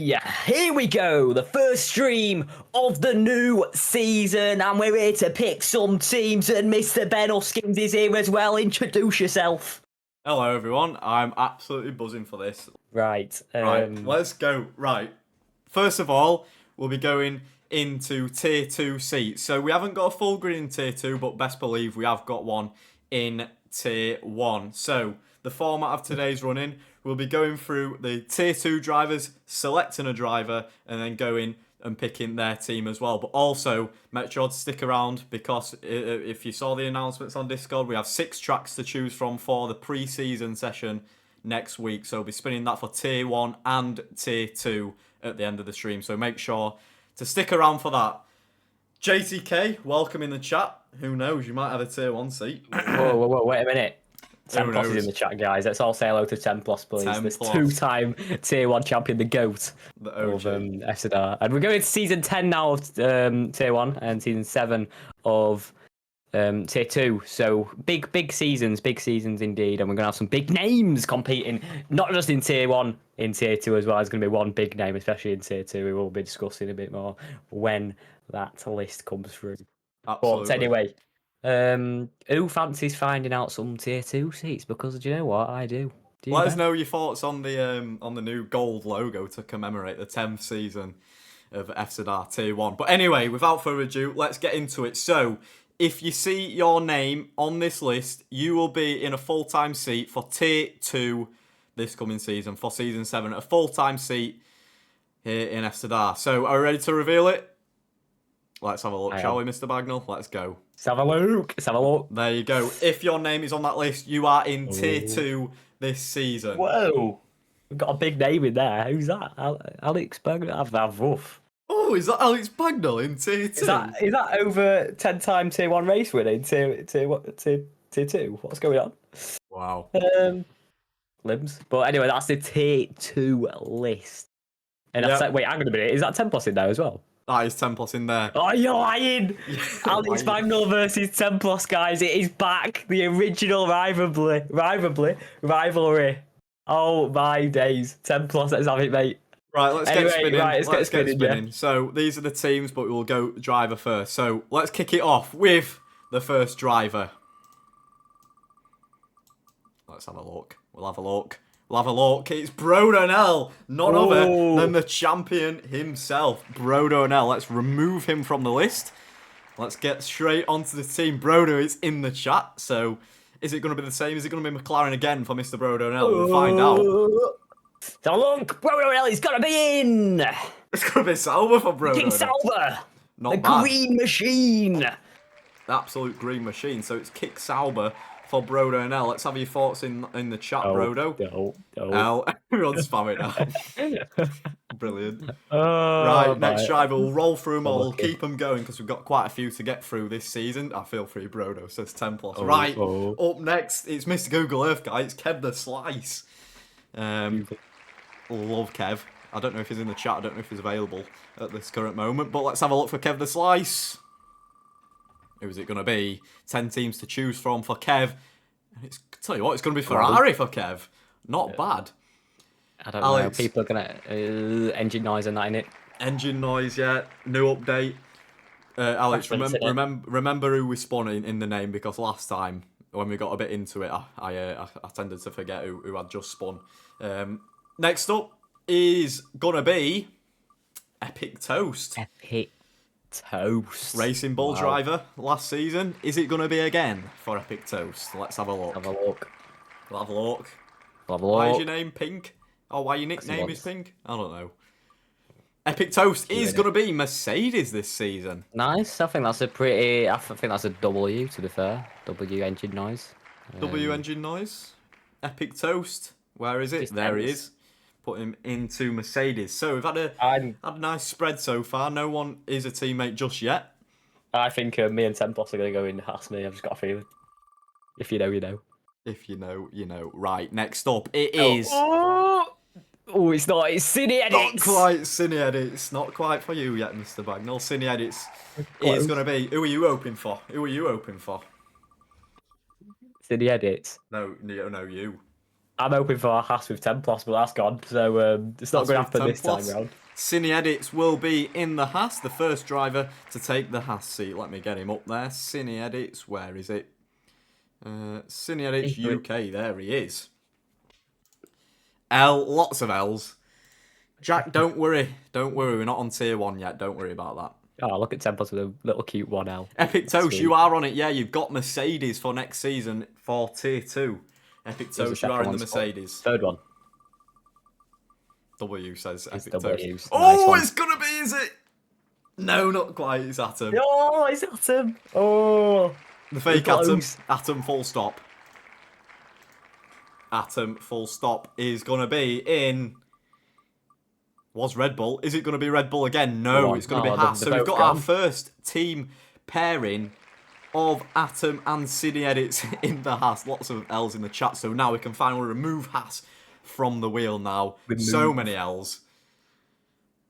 Yeah, here we go, the first stream of the new season, and we're here to pick some teams, and Mr. Ben Huskins is here as well. Introduce yourself. Hello everyone, I'm absolutely buzzing for this. Right. Right, let's go. Right, first of all, we'll be going into Tier 2 seats. So we haven't got a full grid in Tier 2, but best believe we have got one in Tier 1. So the format of today's running, we'll be going through the Tier 2 drivers, selecting a driver, and then going and picking their team as well. But also, make sure to stick around because if you saw the announcements on Discord, we have 6 tracks to choose from for the pre-season session next week. So we'll be spinning that for Tier 1 and Tier 2 at the end of the stream. So make sure to stick around for that. JTK, welcome in the chat. Who knows, you might have a Tier 1 seat. Whoa, wait a minute. 10 Plus is in the chat, guys. Let's all say hello to 10 Plus, please. 10 This Plus. Two-time Tier 1 champion, the GOAT The of OG. FZR. And we're going to Season 10 now of Tier 1 and Season 7 of Tier 2. So big seasons indeed. And we're going to have some big names competing, not just in Tier 1, in Tier 2 as well. There's going to be one big name, especially in Tier 2. We will be discussing a bit more when that list comes through. Absolutely. But anyway, who fancies finding out some Tier 2 seats? Because do you know what? I do. Let us know your thoughts on the new gold logo to commemorate the 10th season of FZR Tier 1. But anyway, without further ado, let's get into it. So, if you see your name on this list, you will be in a full-time seat for Tier 2 this coming season, for Season 7, a full-time seat here in FZR. So, are we ready to reveal it? Let's have a look, shall we, Mr. Bagnall? Let's go. Let's have a look. Let's have a look. There you go. If your name is on that list, you are in Tier 2 this season. Whoa. We've got a big name in there. Who's that? Alex Berger? Woof. Oh, is that Alex Bagnall in Tier 2? Is that over 10-time Tier 1 race winner in Tier 2? What's going on? Wow. Limbs. But anyway, that's the Tier 2 list. And that's like, wait, hang on a minute. Is that 10 Plus in there as well? That is 10 Plus in there. Oh, you're lying! Alex Bagnall versus 10 Plus, guys. It is back. The original rivalry. Oh my days. 10 Plus, let's have it, mate. Right, let's get spinning. Right, let's get spinning. Yeah. So these are the teams, but we'll go driver first. So let's kick it off with the first driver. Let's have a look. We'll have a look. It's Bro Donnell, none other than the champion himself, Bro Donnell. Let's remove him from the list. Let's get straight onto the team. Brodo is in the chat, so is it going to be the same? Is it going to be McLaren again for Mr. Bro Donnell? We'll find out. So look, Bro Donnell is going to be in. It's going to be Sauber for Bro King Donnell. Sauber, Not the bad. green machine. The absolute green machine. So it's Kick Sauber for Brodo and L. Let's have your thoughts in the chat, Brodo. No. Everyone's spamming now. Brilliant. Oh, Right, next driver. We'll roll through them all. We'll lucky. keep them going because we've got quite a few to get through this season. I feel free, Brodo, says 10 Plus. Right, up next, it's Mr. Google Earth guy. It's Kev the Slice. Love Kev. I don't know if he's in the chat. I don't know if he's available at this current moment. But let's have a look for Kev the Slice. Who's it going to be? 10 teams to choose from for Kev. Tell you what, it's going to be Ferrari for Kev. Not bad. I don't know. People are going to engine noise and that in it. Engine noise, yeah. New update. Alex, remember who we spun in the name, because last time when we got a bit into it, I tended to forget who had just spun. Next up is going to be Epic Toast. Epic Toast. Racing Bull driver last season. Is it going to be again for Epic Toast? Let's have a look. We'll have a look. Why is your name Pink? Or why your nickname is Pink? I don't know. Epic Toast is going to be Mercedes this season. Nice. I think that's a W, to be fair. W engine noise. W engine noise. Epic Toast. Where is it? There he is. Put him into Mercedes. So we've had a nice spread so far. No one is a teammate just yet. I think me and 10 Plus are going to go in past me. I've just got a feeling. If you know, you know. If you know, you know. Right, next up, it is... Oh, it's not. It's Cine Edits. Not quite Cine Edits. Not quite for you yet, Mr. Bagnall. Cine Edits is going to be... Who are you hoping for? Cine Edits. No, you. I'm hoping for a Haas with 10 plus, but that's gone. So it's not going to happen this time round. Cine Edits will be in the Haas, the first driver to take the Haas seat. Let me get him up there. Cine Edits, where is it? Cine Edits UK, there he is. Lots of L's. Jack, don't worry. Don't worry, we're not on tier 1 yet. Don't worry about that. Oh, look at 10 plus with a little cute 1L. Epic Toast, you are on it. Yeah, you've got Mercedes for next season for tier 2. Epic Toast, you are in the Mercedes. Third one. W says Epic W. Toast. Oh, nice, it's going to be, is it? No, not quite. It's Atom. Oh, it's Atom. Oh. The fake Atom. Atom full stop. Atom full stop is going to be in... Was Red Bull. Is it going to be Red Bull again? No, it's going to be Haas. So we've got our first team pairing of Atom and Cine Edits in the Haas. Lots of L's in the chat. So now we can finally remove Haas from the wheel now. So many L's.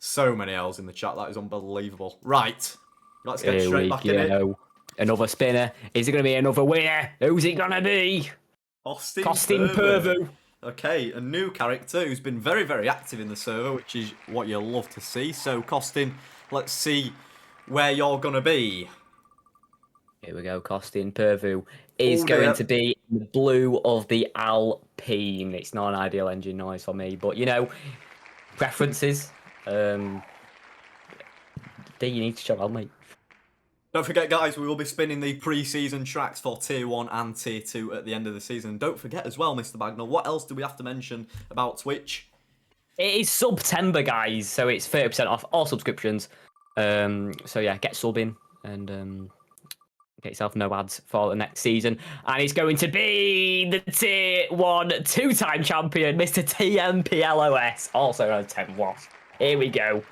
So many L's in the chat. That is unbelievable. Right. Let's get straight back in it. Another spinner. Is it going to be another winner? Who's it going to be? Costin Pervu. Okay, a new character who's been very, very active in the server, which is what you love to see. So, Costin, let's see where you're going to be. Here we go. Costin Pervu is going to be in the blue of the Alpine. It's not an ideal engine noise for me, but, you know, preferences. You need to show out, mate. Don't forget, guys, we will be spinning the pre-season tracks for Tier 1 and Tier 2 at the end of the season. Don't forget as well, Mr. Bagnall, what else do we have to mention about Twitch? It is September, guys, so it's 30% off all subscriptions. So, yeah, get subbing and get yourself no ads for the next season. And it's going to be the Tier 1 two-time champion, Mr. TMPLOS, also known as 10 Plus. Here we go.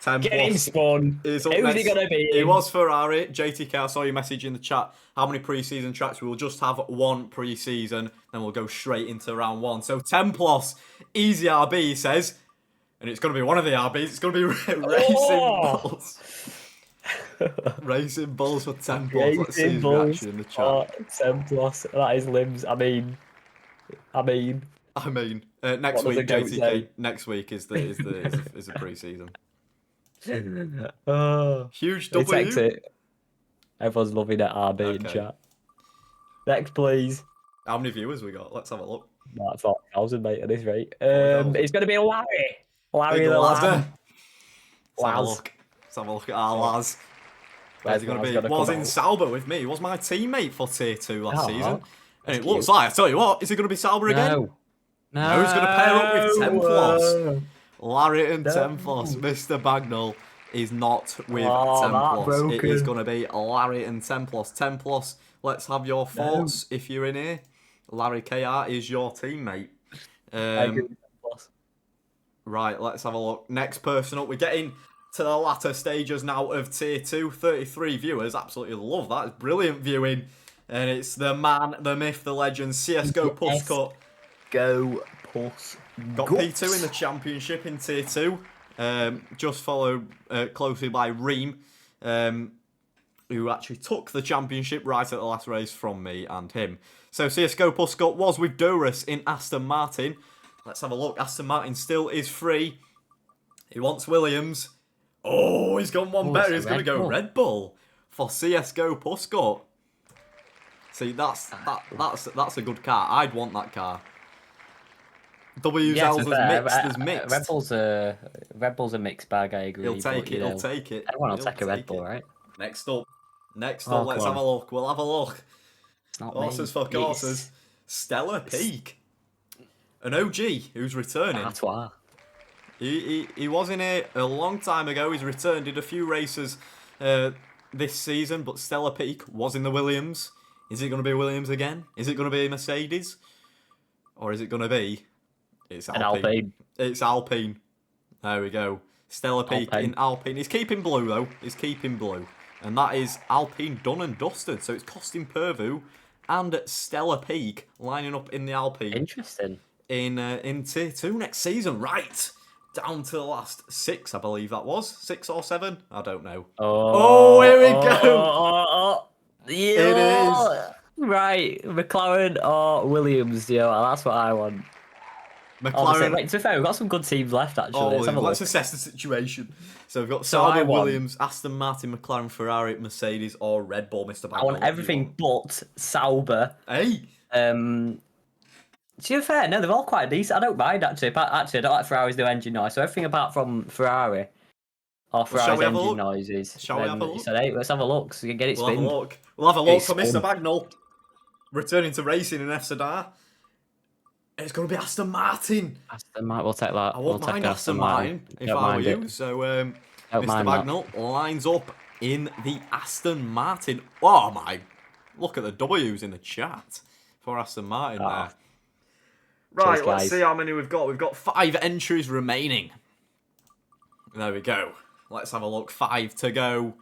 10 Get him spun. Who's he going to be? It was Ferrari. JTK, I saw your message in the chat. How many pre-season tracks? We will just have one pre-season, then we'll go straight into round 1. So 10 plus, easy RB, says. And it's going to be one of the RBs. It's going to be Racing Bulls. Racing Bulls for 10 plus. Let's see his reaction in the chat. 10 plus. That is limbs. I mean, next week, JTK. Next week is the pre-season. Huge W. Everyone's loving that RB in chat. Next, please. How many viewers we got? Let's have a look. That's 4,000, mate, at this rate. It's going to be Larry. Larry the Lamb. Let's have a look at our Laz. Where's he going to be? Was in Sauber with me. He was my teammate for Tier 2 last season. And it looks like, I tell you what, is he going to be Sauber again? No, he's going to pair up with 10 plus. Larry and 10 plus. Mr. Bagnall is not with 10 plus. It is going to be Larry and 10 plus. 10 plus, let's have your thoughts if you're in here. Larry KR is your teammate. Right, let's have a look. Next person up. We're getting to the latter stages now of Tier 2. 33 viewers. Absolutely love that. It's brilliant viewing. And it's the man, the myth, the legend, CSGO Puscut. Go Puss. Got P2 in the championship in Tier 2. Just followed closely by Reem, who actually took the championship right at the last race from me and him. So CSGO Puscut was with Dorus in Aston Martin. Let's have a look. Aston Martin still is free. He wants Williams. Oh, he's gone one better. He's going to go Red Bull for CSGO Puscut. See, that's a good car. I'd want that car. WZL's mixed. There's mixed. Red Bull's a mixed bag. I agree. He'll take it. He'll take it. Everyone will take a Red Bull, right? Next up, let's have a look. We'll have a look. It's not Horses for courses. Stellar Peak, an OG who's returning. That's why. He was in here a long time ago. He's returned. Did a few races this season, but Stellar Peak was in the Williams. Is it going to be Williams again? Is it going to be Mercedes, or is it going to be? It's Alpine. It's Alpine. There we go. Stellar Peak in Alpine. He's keeping blue, though. He's keeping blue. And that is Alpine done and dusted. So it's Costin Pervu and Stellar Peak lining up in the Alpine. Interesting. In Tier 2 next season. Right. Down to the last 6, I believe that was. 6 or 7? I don't know. Oh, here we go. Yeah. It is Right, McLaren or Williams? Yeah, well, that's what I want. Obviously, McLaren. wait, to be fair, we've got some good teams left, actually. Let's have a Let's look. assess the situation. So we've got So I Sauber, want, Williams, Aston Martin, McLaren, Ferrari, Mercedes, or Red Bull. Mr. I want Bagnall, what do you everything want? but Sauber. Hey, To be fair, no, they're all quite decent. I don't mind, actually. But actually, I don't like Ferrari's new engine noise. So everything apart from Ferrari or well, shall Ferrari's we have a engine look? noises, Shall we have then a you look? said, hey, let's have a look. So you can get it We'll have a spinned. look. We'll have a Get look it for Mr. spun. Bagnall. Returning to racing in fzrrracingleague. It's going to be Aston Martin. Aston Martin, we'll take that. I We'll won't take mind an Aston Aston Martin. Martin if Don't I were mind you. it. So, Don't Mr. mind that. Bagnall lines up in the Aston Martin. Oh my! Look at the W's in the chat for Aston Martin Oh, there. cheers, Right, let's guys. see how many we've got. We've got 5 entries remaining. There we go. Let's have a look. 5 to go.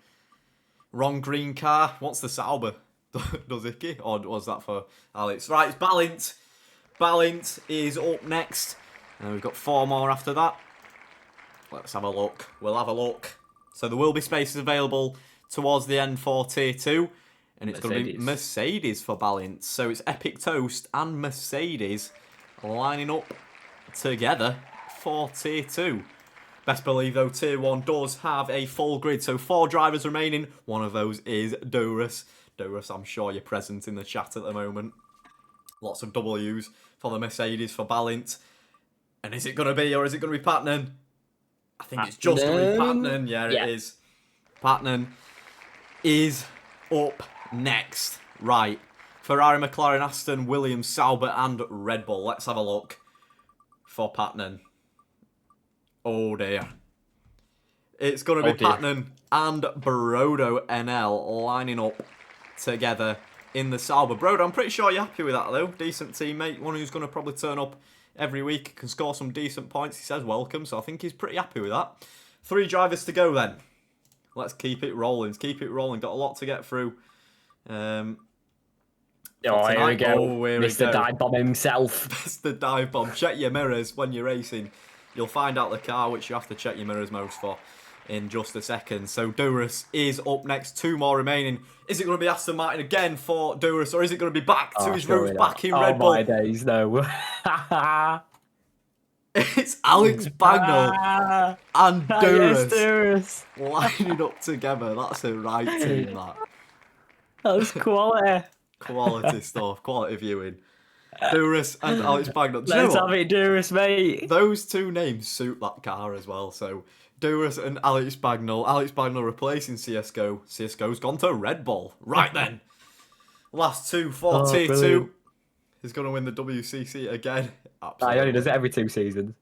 Wrong green car. What's the Sauber? Does Icky? Or was that for Alex? Right, it's Ballint. Ballint is up next. And we've got 4 more after that. Let's have a look. We'll have a look. So there will be spaces available towards the end for Tier 2. And it's going to be Mercedes for Ballint. So it's Epic Toast and Mercedes lining up together for Tier 2. Best believe, though, Tier 1 does have a full grid. So 4 drivers remaining. One of those is Durus. Durus, I'm sure you're present in the chat at the moment. Lots of W's for the Mercedes for Ballint. And is it going to be, or is it going to be Patnan? I think it's just going to be Patnan. Yeah, it is. Patnan is up next. Right. Ferrari, McLaren, Aston, Williams, Sauber, and Red Bull. Let's have a look for Patnan. Oh dear. It's going to be Patnan and Brodo NL lining up together in the Sauber. Brodo, I'm pretty sure you're happy with that, though. Decent teammate. One who's going to probably turn up every week. Can score some decent points. He says welcome, so I think he's pretty happy with that. 3 drivers to go, then. Let's keep it rolling. Keep it rolling. Got a lot to get through. Oh, here we go. Oh, here Mr. we go. Dive Bomb himself. Mr. Dive Bomb. Check your mirrors when you're racing. You'll find out the car which you have to check your mirrors most for in just a second. So Durus is up next. 2 more remaining. Is it going to be Aston Martin again for Durus, or is it going to be back to his roots, back in Red Bull? Oh my days, no. It's Alex Bagnall and Durus, Durus lining up together. That's a right team, that. That was quality. Quality stuff, quality viewing. Durus and Alex Bagnall. Let's have it, Durus, mate. Those 2 names suit that car as well. So Durus and Alex Bagnall. Alex Bagnall replacing CSGO. CSGO's gone to Red Bull. Right then. Last 2 for Tier 2. He's going to win the WCC again. Absolutely. He only does it every 2 seasons.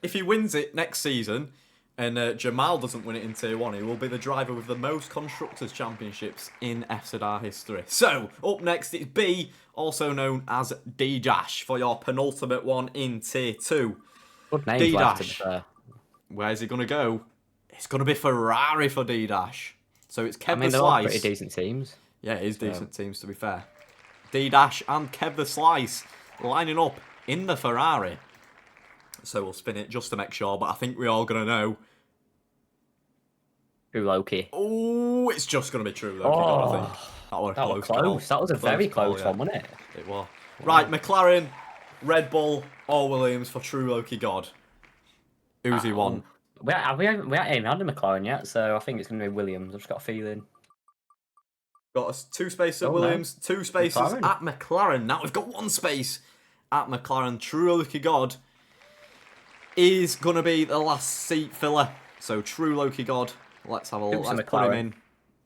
If he wins it next season, and Jamal doesn't win it in Tier 1, he will be the driver with the most Constructors' Championships in fzrrracingleague history. So, up next, it's B, also known as D-Dash, for your penultimate one in Tier 2. Good name, D-Dash. Where's he going to go? It's going to be Ferrari for D-Dash. So it's Kev the they're Slice. all pretty decent teams. Yeah, it is decent teams, to be fair. D-Dash and Kev the Slice lining up in the Ferrari. So we'll spin it just to make sure, but I think we're all going to know. True Loki. Oh, it's just going to be True Loki, I think. That was close. That was a very close one, wasn't it? It was. Right, McLaren, Red Bull, or Williams for True Loki God. Who's he won? We haven't even had a McLaren yet, so I think it's going to be Williams. I've just got a feeling. Got 2 spaces at Williams, 2 spaces McLaren. at McLaren. Now we've got 1 space at McLaren. True Loki God is going to be the last seat filler. So True Loki God, let's have a look. Let's put him in.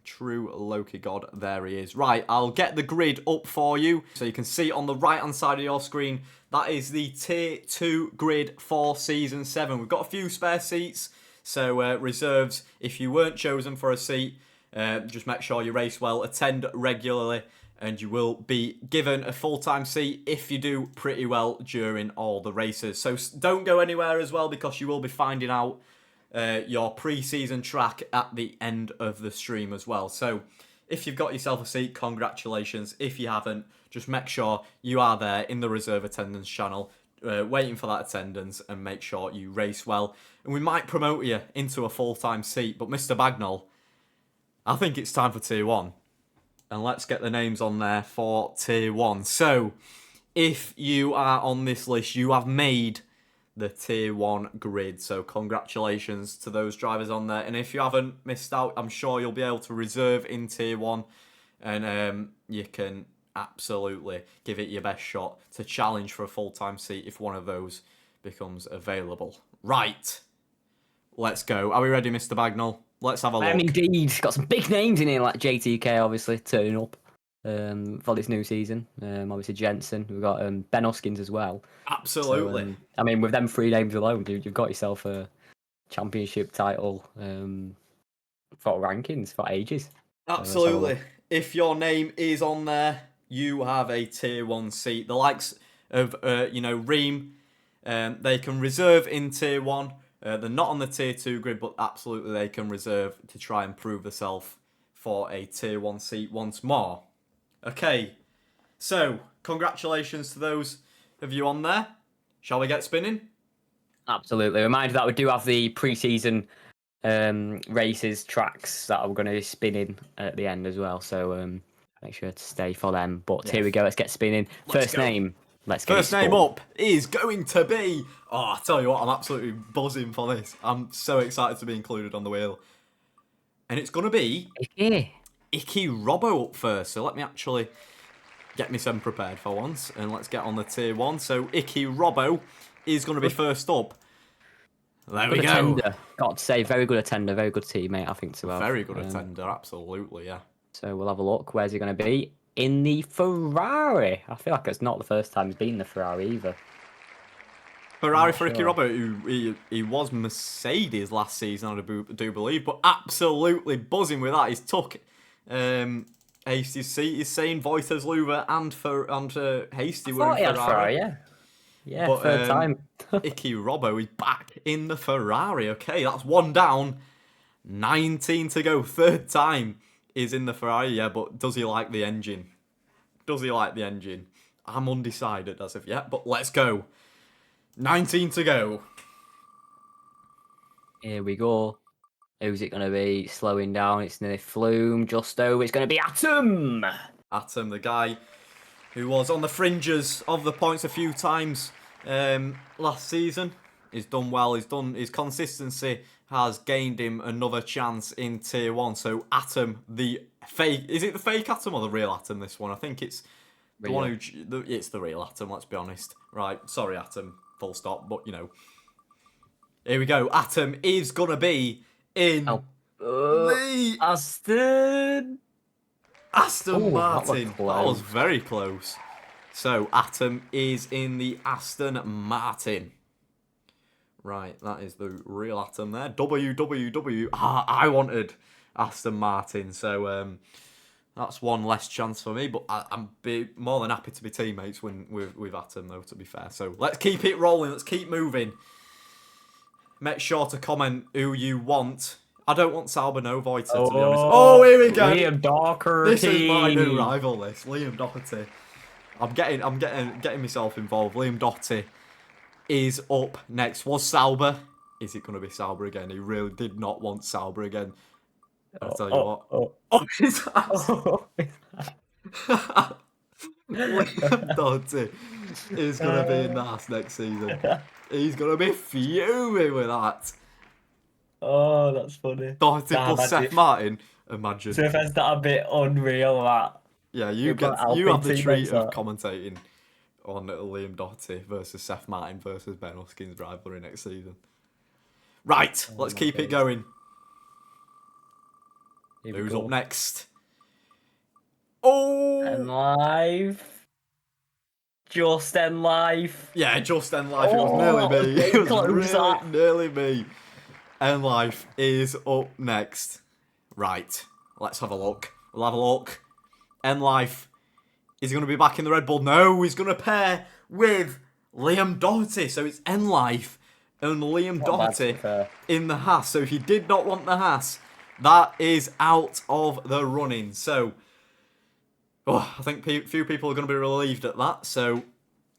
True Loki God, there he is. Right, I'll get the grid up for you so you can see on the right-hand side of your screen. That is the Tier 2 grid for Season 7. We've got a few spare seats, so reserves, if you weren't chosen for a seat, just make sure you race well, attend regularly, and you will be given a full-time seat if you do pretty well during all the races. So don't go anywhere as well, because you will be finding out your pre-season track at the end of the stream as well. So if you've got yourself a seat, congratulations. If you haven't, just make sure you are there in the reserve attendance channel, waiting for that attendance, and make sure you race well. And we might promote you into a full-time seat, but Mr. Bagnall, I think it's time for Tier 1. And let's get the names on there for Tier 1. So, if you are on this list, you have made the Tier 1 grid. So, congratulations to those drivers on there. And if you haven't missed out, I'm sure you'll be able to reserve in Tier 1. And you can absolutely give it your best shot to challenge for a full-time seat if one of those becomes available. Right. Let's go. Are we ready, Mr. Bagnall? Let's have a look. Indeed. Got some big names in here, like JTK, obviously, turning up for this new season. Obviously, Jensen. We've got Ben Hoskins as well. Absolutely. So, I mean, with them 3 names alone, you've got yourself a championship title for rankings for ages. Absolutely. If your name is on there, you have a Tier 1 seat. The likes of, Ream, they can reserve in Tier 1. They're not on the Tier 2 grid, but absolutely they can reserve to try and prove themselves for a Tier 1 seat once more. Okay, so congratulations to those of you on there. Shall we get spinning? Absolutely. Reminder that we do have the pre-season races tracks that we're going to be spinning at the end as well. So make sure to stay for them. But here we go. Let's get spinning. First name. Let's get First name up is going to be... Oh, I tell you what, I'm absolutely buzzing for this. I'm so excited to be included on the wheel. And it's going to be... Icky Robbo up first. So let me actually get myself prepared for once. And let's get on the Tier 1. So Icky Robbo is going to be first up. There we go. Attender. Got to say, very good attender. Very good teammate, I think, to have. Very good attender, absolutely, yeah. So we'll have a look. Where's he going to be? In the Ferrari. I feel like it's not the first time he's been in the Ferrari either. Ferrari for Icky Robbo, who he was Mercedes last season, I do believe, but absolutely buzzing with that. He's took Hasty's seat. He's saying Voiters, Luva, and Hasty were in Ferrari. Yeah, but, third time. Icky Robbo is back in the Ferrari. Okay, that's 1 down. 19 to go. Third time is in the Ferrari, yeah, but does he like the engine? Does he like the engine? I'm undecided as of yet, but let's go. 19 to go. Here we go. Who's it going to be? Slowing down. It's nearly Flume. Justo. It's going to be Atom. Atom, the guy who was on the fringes of the points a few times last season. He's done well. His consistency has gained him another chance in Tier 1. So Atom, the fake... Is it the fake Atom or the real Atom, this one? I think it's the one who... It's the real Atom, let's be honest. Right, sorry Atom, full stop, but you know. Here we go. Atom is going to be in the... Aston Martin. That was very close. So Atom is in the Aston Martin. Right, that is the real Atom there. WWW. I wanted Aston Martin, so that's one less chance for me. But I'm more than happy to be teammates with Atom, though, to be fair. So let's keep it rolling. Let's keep moving. Make sure to comment who you want. I don't want Sauber, no Voiter, to be honest. Oh, here we go. Liam Doherty. This is my new rival. This Liam Doherty. I'm getting myself involved. Liam Doherty is up next. Was Sauber? Is it going to be Sauber again? He really did not want Sauber again. I'll tell you what. His ass. Liam Doherty is going to be in the ass next season. He's going to be fuming with that. Oh, that's funny. Doherty plus Seth Martin. Imagine. So that's that a bit unreal, that. Yeah, you have the treat of commentating on Liam Doherty versus Seth Martin versus Ben Hoskins rivalry next season. Right, let's keep it going. Who's up next? Oh! End Life. Just End Life. Yeah, Just End Life. It was nearly me. It was nearly me. End Life is up next. Right, let's have a look. We'll have a look. End Life. Is he going to be back in the Red Bull? No, he's going to pair with Liam Doherty. So it's End Life and Liam Doherty in the Haas. So if you did not want the Haas, that is out of the running. So I think few people are going to be relieved at that. So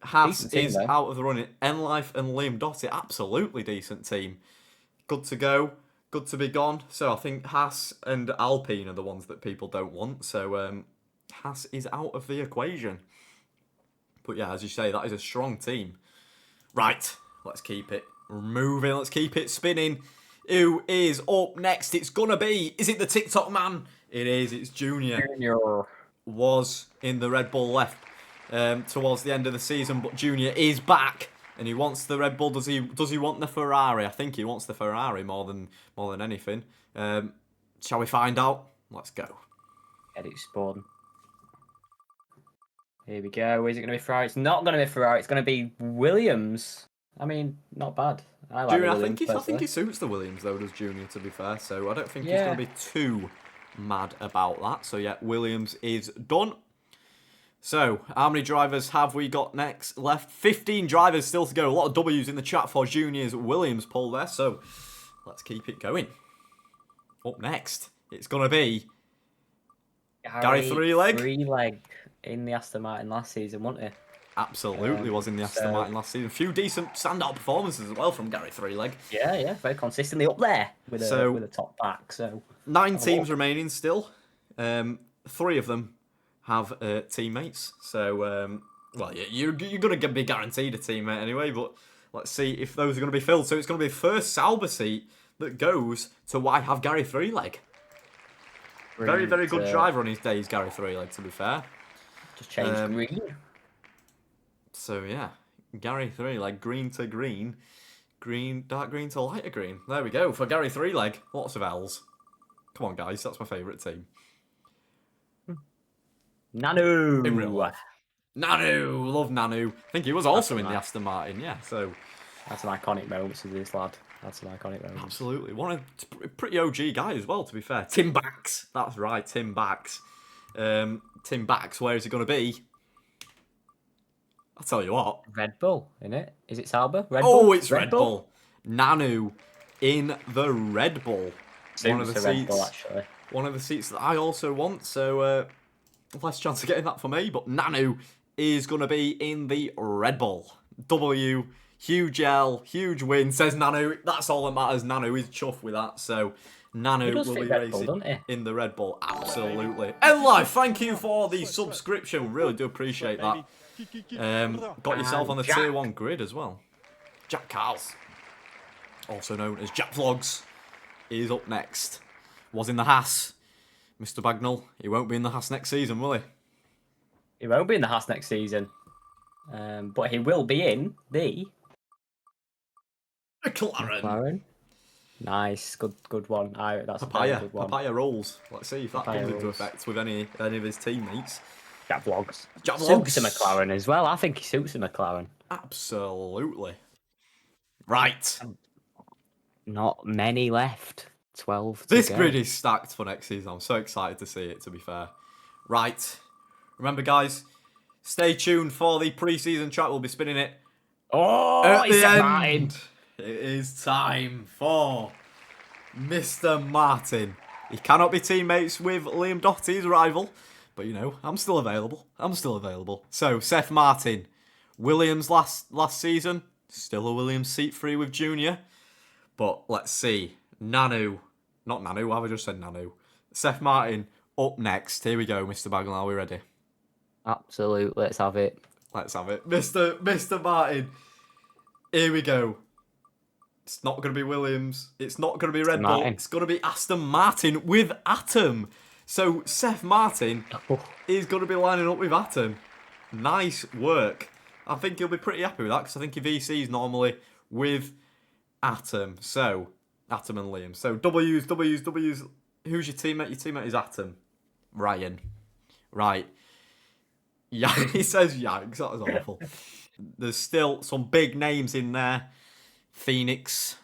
Haas is out of the running. End Life and Liam Doherty, absolutely decent team. Good to go. Good to be gone. So I think Haas and Alpine are the ones that people don't want. So Haas is out of the equation. But yeah, as you say, that is a strong team. Right, let's keep it moving. Let's keep it spinning. Who is up next? It's gonna be. Is it the TikTok man? It is. It's Junior. Junior. Was in the Red Bull left towards the end of the season, but Junior is back and he wants the Red Bull. Does he want the Ferrari? I think he wants the Ferrari more than anything. Shall we find out? Let's go. Get it spawn. Here we go. Is it going to be Ferrari? It's not going to be Ferrari. It's going to be Williams. I mean, not bad. I like Junior, Williams, I think he suits the Williams though, does Junior? To be fair, so I don't think he's going to be too mad about that. So yeah, Williams is done. So, how many drivers have we got next left? 15 drivers still to go. A lot of W's in the chat for Junior's Williams pull there. So, let's keep it going. Up next, it's going to be Gary Three-Leg. Three-Leg in the Aston Martin last season, wasn't he? Absolutely was in the Aston Martin last season. A few decent standout performances as well from Gary Three-Leg. Yeah, very consistently up there with a top back. So 9 teams remaining still. 3 of them have teammates. So, well, yeah, you're going to be guaranteed a teammate anyway, but let's see if those are going to be filled. So it's going to be the first Sauber seat that goes to why have Gary Three-Leg. Very, very good driver on his days, Gary Three-Leg, to be fair. Just changed green. So, yeah, Gary Three-Leg, green to green, dark green to lighter green. There we go. For Gary Three-Leg, lots of L's. Come on, guys, that's my favourite team. Nanu. In real life. Nanu. Love Nanu. I think he was also in the Aston Martin, yeah. So that's an iconic moment to this lad. That's an iconic moment. Absolutely. One of pretty OG guy as well, to be fair. Tim Bax. That's right, Tim Bax. Tim Bax, where is he going to be? I'll tell you what. Red Bull, isn't it? Is it Sauber? Red Bull? It's Red Bull. Nanu in the Red Bull. One of the seats. Bull, actually. One of the seats that I also want, so less chance of getting that for me, but Nanu is going to be in the Red Bull. W, huge L, huge win, says Nanu. That's all that matters. Nanu is chuffed with that, so Nanu will be racing in the Red Bull. Absolutely. Live, thank you for the subscription. Really do appreciate that. Got yourself on the Tier 1 grid as well. Jack Carls, also known as Jack Vlogs, is up next. Was in the Haas. Mr. Bagnall, he won't be in the Haas next season, will he? He won't be in the Haas next season. But he will be in the McLaren. Nice, good one. That's Papaya. A good one. Papaya rolls. Let's see if that comes into effect with any of his teammates. Jack Vlogs. Jack Vlogs. Suits a McLaren as well. I think he suits a McLaren. Absolutely. Right. Not many left. 12 This grid is stacked for next season. I'm so excited to see it, to be fair. Right. Remember, guys, stay tuned for the pre-season chat. We'll be spinning it. Oh, at the end. Martin. It is time for Mr. Martin. He cannot be teammates with Liam Doherty, his rival. But, you know, I'm still available. So, Seth Martin. Williams last season. Still a Williams seat free with Junior. But let's see. Nanu. Not Nanu, why have I just said Nanu? Seth Martin up next. Here we go, Mr. Bagnall. Are we ready? Absolutely. Let's have it. Mr. Martin. Here we go. It's not going to be Williams. It's not going to be Red Bull. It's going to be Aston Martin with Atom. So Seth Martin is going to be lining up with Atom. Nice work. I think he'll be pretty happy with that because I think he VCs normally with Atom. So, Atom and Liam. So, W's. Who's your teammate? Your teammate is Atom. Ryan. Right. Yeah, he says yikes. That was awful. There's still some big names in there. Phoenix,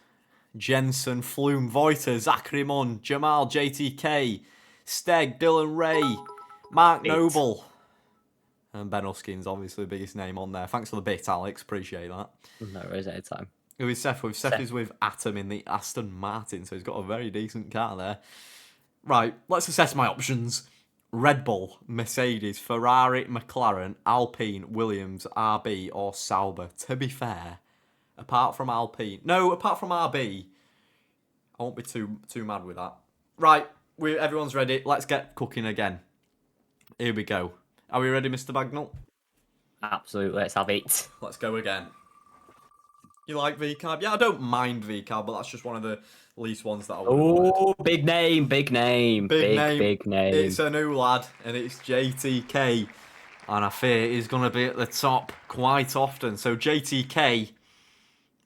Jensen, Flume, Voiter, Zachary Munn, Jamal, JTK, Steg, Dylan Ray, Mark Noble. And Ben Huskin's obviously the biggest name on there. Thanks for the bit, Alex. Appreciate that. No worries, anytime. Who is Seth with? Seth is with Atom in the Aston Martin, so he's got a very decent car there. Right, let's assess my options. Red Bull, Mercedes, Ferrari, McLaren, Alpine, Williams, RB, or Sauber. To be fair, apart from RB, I won't be too mad with that. Right, everyone's ready. Let's get cooking again. Here we go. Are we ready, Mr. Bagnall? Absolutely, let's have it. Let's go again. You like VCARB? Yeah, I don't mind VCARB, but that's just one of the least ones that I would have wanted. Oh, big name, big name. Big name. It's a new lad, and it's JTK. And I fear he's going to be at the top quite often. So JTK,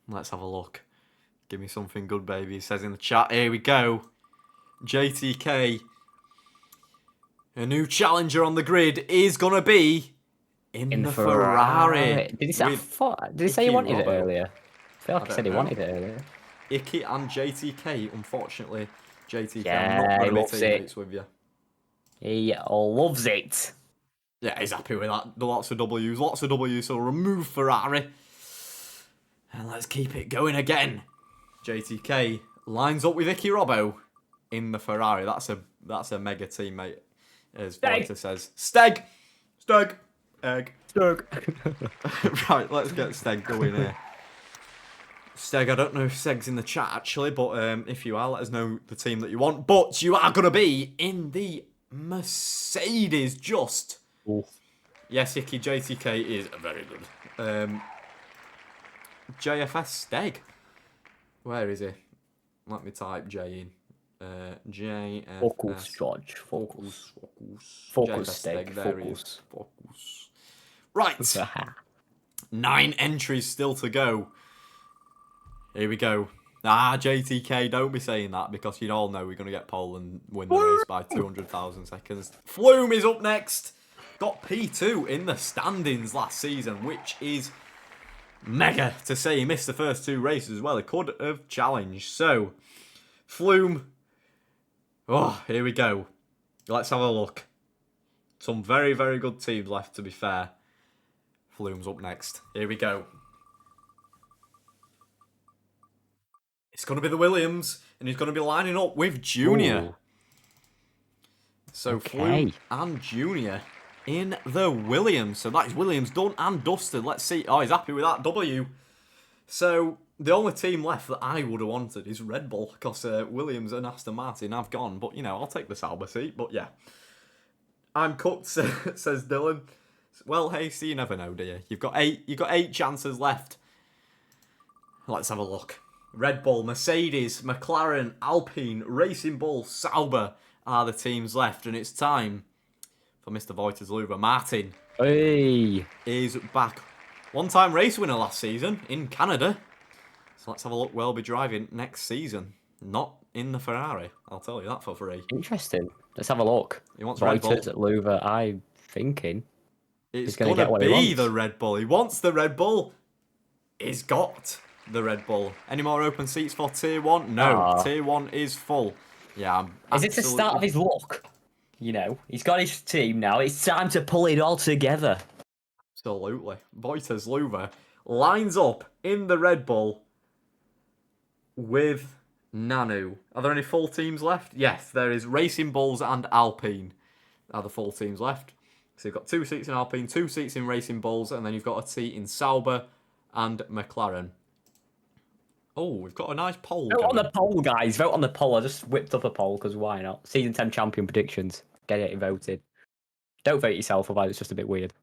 let's have a look. Give me something good, baby. He says in the chat. Here we go. JTK. A new challenger on the grid is going to be in the Ferrari. Did he say, he wanted it earlier? I feel like he said he wanted it earlier. Icky and JTK, unfortunately. JTK, Yeah, I'm not going he to be teammates with you. He loves it. Yeah, he's happy with that. Lots of W's. So remove Ferrari. And let's keep it going again. JTK lines up with Icky Robbo in the Ferrari. That's a mega teammate, as Victor says. Steg! Egg. Steg. Right, let's get Steg going here. Steg, I don't know if Steg's in the chat actually, but if you are, let us know the team that you want. But you are going to be in the Mercedes just. Ooh. Yes, Icky JTK is very good. JFS Steg. Where is he? Let me type J in. JFS. Focus, George. Focus, Steg. There he is. Focus. Right. 9 entries still to go. Here we go. JTK, don't be saying that because you all know we're going to get pole and win the race by 200,000 seconds. Flume is up next. Got P2 in the standings last season, which is mega to say. He missed the first 2 races as well. He could have challenged. So, Flume. Oh, here we go. Let's have a look. Some very, very good teams left, to be fair. Flume's up next. Here we go. It's going to be the Williams, and he's going to be lining up with Junior. Ooh. So, Flume and Junior in the Williams. So that is Williams done and dusted. Let's see. Oh, he's happy with that W. So the only team left that I would have wanted is Red Bull because Williams and Aston Martin have gone. But, you know, I'll take the Sauber seat. But, yeah. I'm cooked, says Dylan. Well, hey, see, you never know, do you? You've got 8 chances left. Let's have a look. Red Bull, Mercedes, McLaren, Alpine, Racing Bull, Sauber are the teams left. And it's time for Mr. Voitersluver. Martin is back. One-time race winner last season in Canada. So let's have a look where he'll be driving next season. Not in the Ferrari. I'll tell you that for free. Interesting. Let's have a look. He wants Red Bull. At Luver, I'm thinking. It's going to be the Red Bull. He wants the Red Bull. He's got the Red Bull. Any more open seats for Tier 1? No. Tier 1 is full. Yeah, Is it the start of his luck? You know, he's got his team now. It's time to pull it all together. Absolutely. Voitersluver lines up in the Red Bull with Nanu. Are there any full teams left? Yes, there is Racing Bulls and Alpine are the full teams left. So you've got 2 seats in Alpine, 2 seats in Racing Bulls, and then you've got a seat in Sauber and McLaren. Oh, we've got a nice poll. Vote on the poll, guys. Vote on the poll. I just whipped up a poll because why not? Season 10 champion predictions. Get it voted. Don't vote yourself, otherwise it's just a bit weird.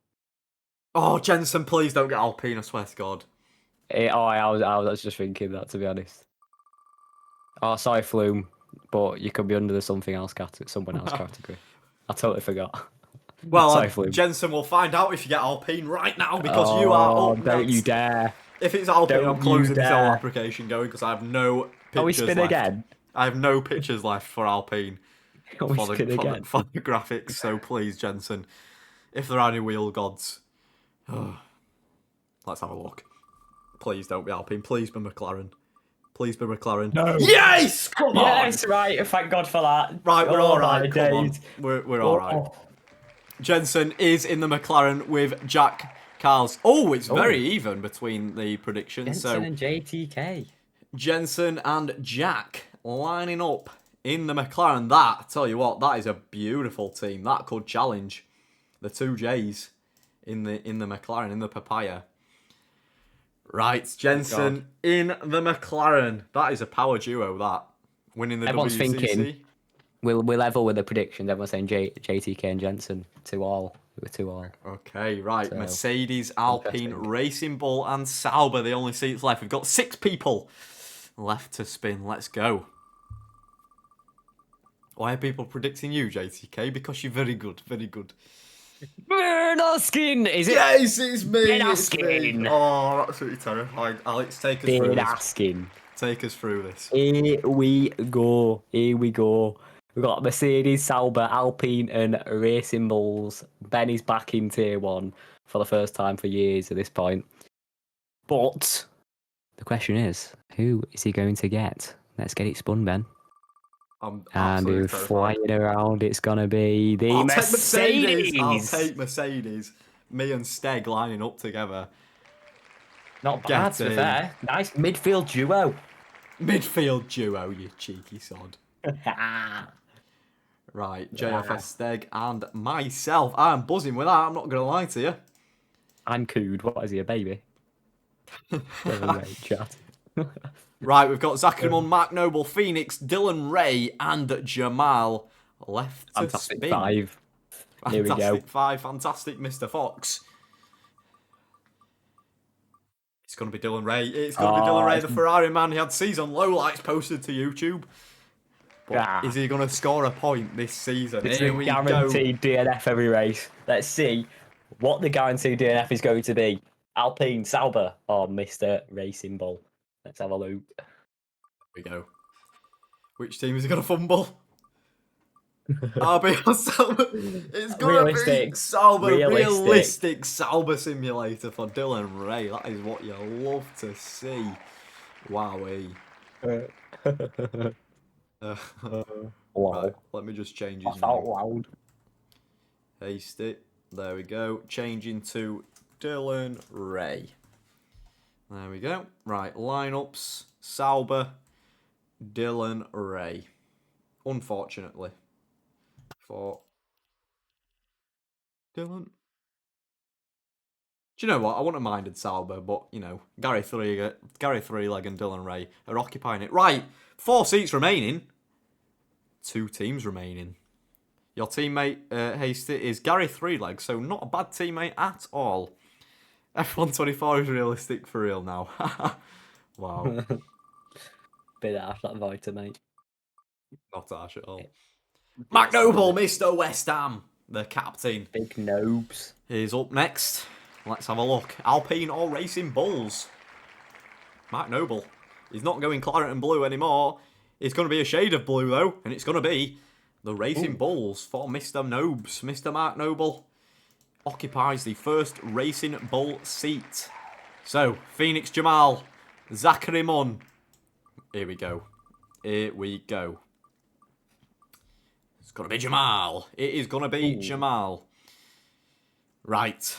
Oh, Jensen, please don't get Alpine, I swear to God. I was just thinking that, to be honest. Oh, sorry, Flume, but you could be under the someone else category. I totally forgot. Well, sorry, Jensen, we'll find out if you get Alpine right now because you are up don't next. You dare. If it's Alpine, I'm closing this whole application going because I have no pictures we spin left. Again? I have no pictures left for Alpine For the graphics, so please, Jensen, if there are any wheel gods, let's have a look. Please don't be Alpine. Please be McLaren. Please be McLaren. No. Yes! Come on! Yes, right. Thank God for that. Right, we're all right. Come on. Days. We're all right. Jensen is in the McLaren with Jack Carls. Oh, it's very even between the predictions. Jensen and JTK. Jensen and Jack lining up in the McLaren. That, I tell you what, that is a beautiful team. That could challenge the 2 J's in the McLaren, in the Papaya. Right, Jensen in the McLaren. That is a power duo, that. Winning the Everyone's WCC. thinking, we'll level with the predictions. Everyone's saying JTK and Jensen 2-all. We're 2-all. Okay, right. So, Mercedes, Alpine, interesting. Racing Bull, and Sauber, the only seats left. We've got 6 people left to spin. Let's go. Why are people predicting you, JTK? Because you're very good, very good. Bernaskin! Is it? Yes, it's me. It's me. Bernaskin! Oh, absolutely terrifying. Alex, take us through this. Bernaskin. Take us through this. Here we go. Here we go. We've got Mercedes, Sauber, Alpine, and Racing Bulls. Ben is back in Tier 1 for the first time for years at this point. But the question is, who is he going to get? Let's get it spun, Ben. I'm And absolutely we're terrified. flying around. It's going to be the I'll Mercedes. take Mercedes. I'll take Mercedes. Me and Steg lining up together. Not bad, to be fair. Nice midfield duo. Midfield duo, you cheeky sod. Right, JFS Steg and myself. I'm buzzing with that, I'm not going to lie to you. I'm cooed. What is he, a baby? Chat. Right, we've got Zachary Mark Noble, Phoenix, Dylan Ray, and Jamal left to Fantastic spin. 5. Here we go. Fantastic 5, fantastic Mr. Fox. It's going to be Dylan Ray. It's going to be Dylan Ray, the Ferrari man. He had season lowlights posted to YouTube. But is he going to score a point this season? It's a guaranteed DNF every race. Let's see what the guaranteed DNF is going to be. Alpine, Sauber, or Mr. Racing Bull. Let's have a look. There we go. Which team is he going to fumble? RB or Sauber? It's going to be Sauber. Realistic Sauber simulator for Dylan Ray. That is what you love to see. Wowee. Right, let me just change his name. Loud. Paste it. There we go. Changing to Dylan Ray. There we go. Right, lineups. Sauber, Dylan Ray. Unfortunately. For Dylan. Do you know what? I wouldn't have minded Sauber, but, you know, Gary Threeleg and Dylan Ray are occupying it. Right, 4 seats remaining. 2 teams remaining. Your teammate, Hasty, is Gary Threeleg, so not a bad teammate at all. F124 is realistic for real now. Wow. Bit harsh, that Vita, mate. Not harsh at all. Mark Noble, Mr. West Ham, the captain. Big nobes. He's up next. Let's have a look. Alpine or Racing Bulls? Mark Noble. He's not going claret and blue anymore. It's going to be a shade of blue, though, and it's going to be the Racing Bulls for Mr. Nobes. Mr. Mark Noble occupies the first Racing Bull seat. So, Phoenix Jamal, Zachary Munn. Here we go. Here we go. It's going to be Jamal. It is going to be Jamal. Right.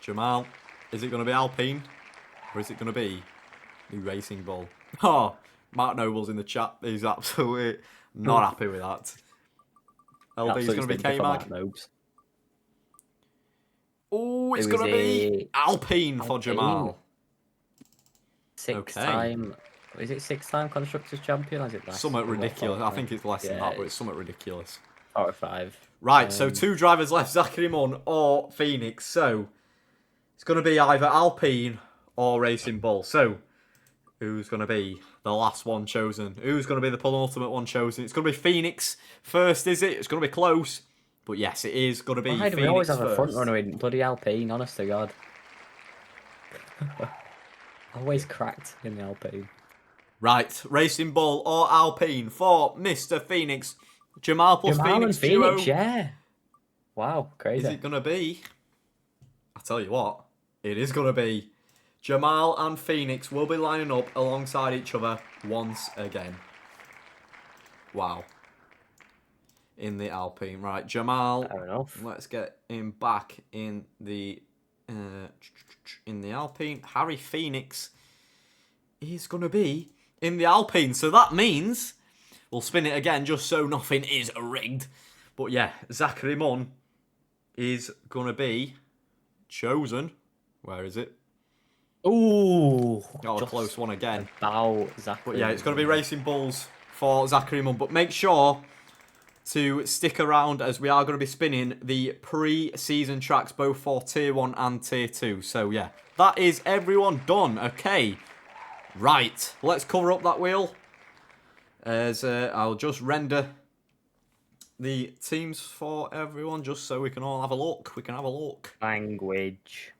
Jamal, is it going to be Alpine? Or is it going to be the Racing Bull? Oh, Mark Noble's in the chat. He's absolutely not happy with that. LB's going to be K-Mag. Oh, it's going to be Alpine for Jamal. 6-time. Is it 6-time Constructors Champion? Or is it less? Somewhat ridiculous. I think it's less than that, but it's somewhat ridiculous. 4 or 5. Right, so 2 drivers left, Zachary Munn or Phoenix. So, it's going to be either Alpine or Racing Bull. So, who's going to be the last one chosen? Who's going to be the penultimate one chosen? It's going to be Phoenix first, is it? It's going to be close. But yes, it is going to be Phoenix first. We always have a front runner in bloody Alpine, honest to God. Always cracked in the Alpine. Right, Racing Bull or Alpine for Mr. Phoenix. Jamal plus Phoenix and duo. Phoenix, yeah. Wow, crazy. Is it going to be? I tell you what, it is going to be. Jamal and Phoenix will be lining up alongside each other once again. Wow. In the Alpine. Right, Jamal. Fair enough. Let's get him back in the Alpine. Harry Phoenix is going to be in the Alpine. So that means we'll spin it again just so nothing is rigged. But yeah, Zachary Munn is going to be chosen. Where is it? Ooh. Oh, a close one again. About Zachary. But yeah, it's going to be Racing Bulls for Zachary Munn. But make sure to stick around as we are going to be spinning the pre-season tracks both for Tier 1 and Tier 2. So yeah, that is everyone done. Okay, right, let's cover up that wheel as I'll just render the teams for everyone just so we can all have a look. Language.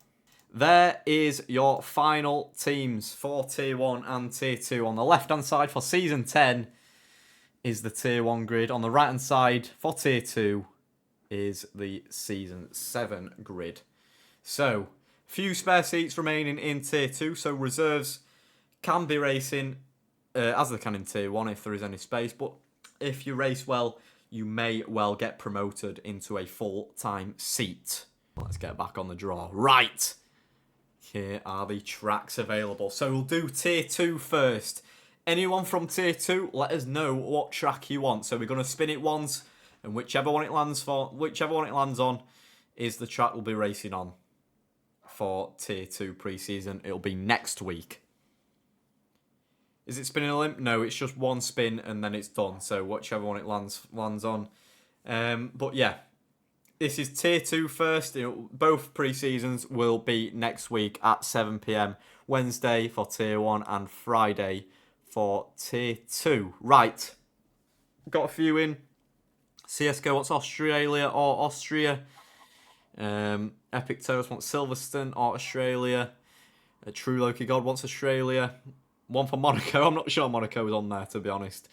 There is your final teams for Tier 1 and Tier 2. On the left-hand side for Season 10 is the Tier 1 grid. On the right-hand side for Tier 2 is the Season 7 grid. So, few spare seats remaining in Tier 2. So, reserves can be racing as they can in Tier 1 if there is any space. But if you race well, you may well get promoted into a full-time seat. Let's get back on the draw. Right. Here are the tracks available. So we'll do Tier 2 first. Anyone from Tier 2, let us know what track you want. So we're going to spin it once, and whichever one it lands on is the track we'll be racing on for Tier 2 pre-season. It'll be next week. Is it spinning a limp? No, it's just one spin and then it's done. So whichever one it lands on. But yeah. This is Tier 2 first. Both pre-seasons will be next week at 7 PM. Wednesday for Tier 1 and Friday for Tier 2. Right. Got a few in. CSGO wants Australia or Austria. Epic Toast wants Silverstone or Australia. True Loki God wants Australia. One for Monaco. I'm not sure Monaco is on there, to be honest.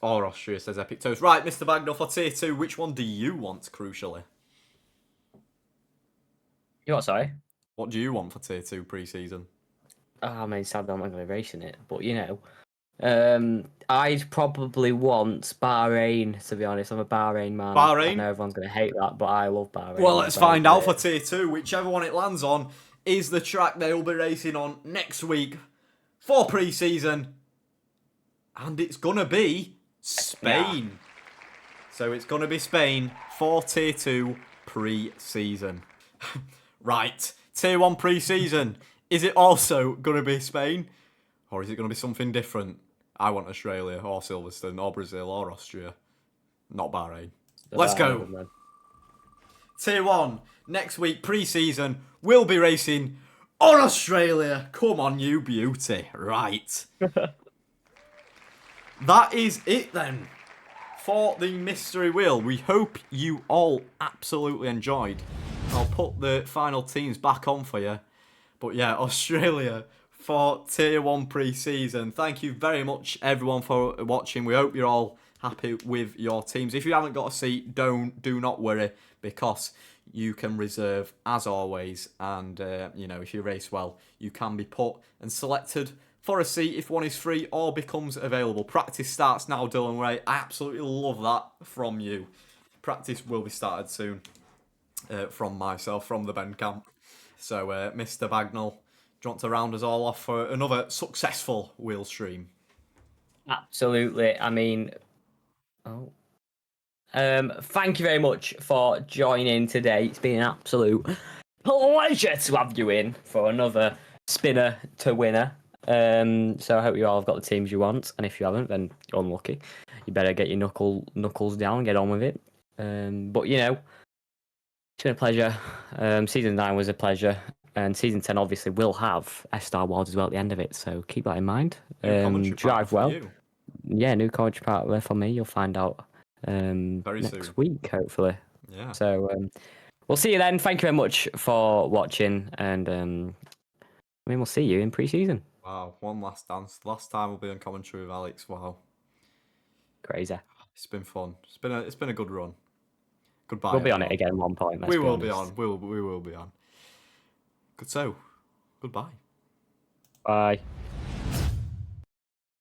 Or Austria, says Epic Toast. Right, Mr. Bagnall, for Tier 2, which one do you want, crucially? You what, sorry? What do you want for Tier 2 pre-season? I mean, sadly, I'm not going to be racing it, but you know. I'd probably want Bahrain, to be honest. I'm a Bahrain man. Bahrain? I know everyone's going to hate that, but I love Bahrain. Well, let's find out for Tier 2. Whichever one it lands on is the track they will be racing on next week for pre-season. And it's going to be Spain. Yeah. So it's going to be Spain for Tier 2 pre-season. Right. Tier 1 pre-season. Is it also going to be Spain? Or is it going to be something different? I want Australia or Silverstone or Brazil or Austria. Not Bahrain. Let's go. Tier 1. Next week pre-season. We'll be racing on Australia. Come on, you beauty. Right. That is it then for the mystery wheel. We hope you all absolutely enjoyed. I'll put the final teams back on for you. But yeah, Australia for Tier 1 pre-season. Thank you very much, everyone, for watching. We hope you're all happy with your teams. If you haven't got a seat, do not worry, because you can reserve as always. And, you know, if you race well, you can be put and selected for a seat if one is free or becomes available. Practice starts now, Dylan Ray. I absolutely love that from you. Practice will be started soon from myself, from the Ben camp. So, Mr. Bagnall, do you want to round us all off for another successful wheel stream? Absolutely. I mean, thank you very much for joining today. It's been an absolute pleasure to have you in for another spinner to winner. So I hope you all have got the teams you want, and if you haven't, then you're unlucky. You better get your knuckles down and get on with it. But you know, it's been a pleasure. Season 9 was a pleasure, and Season 10 obviously will have F-Star Awards as well at the end of it, so keep that in mind. Drive well. Yeah, new commentary partner for me. You'll find out next week, hopefully. Yeah. So we'll see you then. Thank you very much for watching, and we'll see you in pre-season. Wow, one last dance. Last time we'll be on commentary with Alex. Wow. Crazy. It's been fun. It's been a good run. Goodbye. We'll be on it again at one point. We will be on. We will be on. Good. So, goodbye. Bye.